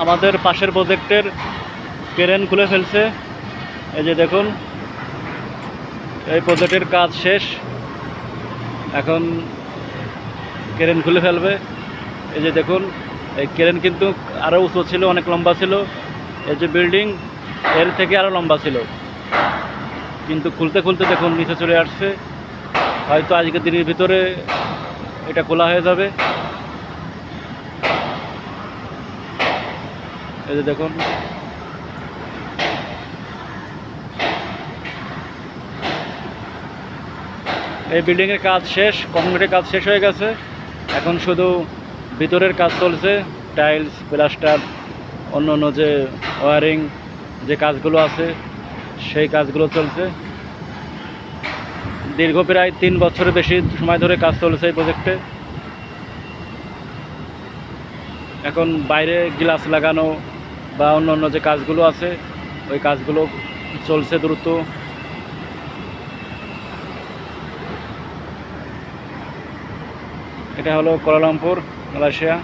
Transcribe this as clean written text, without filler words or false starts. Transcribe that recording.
আমাদের পাশের প্রজেক্টের ক্রেন খুলে ফেলছে। এই যে দেখুন, এই প্রজেক্টের কাজ শেষ, এখন ক্রেন খুলে ফেলবে। এই যে দেখুন, এই ক্রেন কিন্তু আরও উঁচু ছিল, অনেক লম্বা ছিল। এই যে বিল্ডিং এর থেকে আরও লম্বা ছিল, কিন্তু খুলতে খুলতে দেখুন নিচে চলে আসছে। হয়তো আজকের দিনের ভিতরে এটা খোলা হয়ে যাবে। এই যে দেখুন, এই বিল্ডিংয়ের কাজ শেষ, কংক্রিটের কাজ শেষ হয়ে গেছে। এখন শুধু ভিতরের কাজ চলছে, টাইলস, প্লাস্টার, অন্য অন্য যে ওয়ারিং যে কাজগুলো আছে সেই কাজগুলো চলছে। দীর্ঘ প্রায় 3 বছরের বেশি সময় ধরে কাজ চলছে এই প্রজেক্টে। এখন বাইরে গ্লাস লাগানো বা অন্য অন্য যে কাজগুলো আছে ওই কাজগুলো চলছে দ্রুত। এটা হলো কুয়ালালামপুর, মালয়েশিয়া।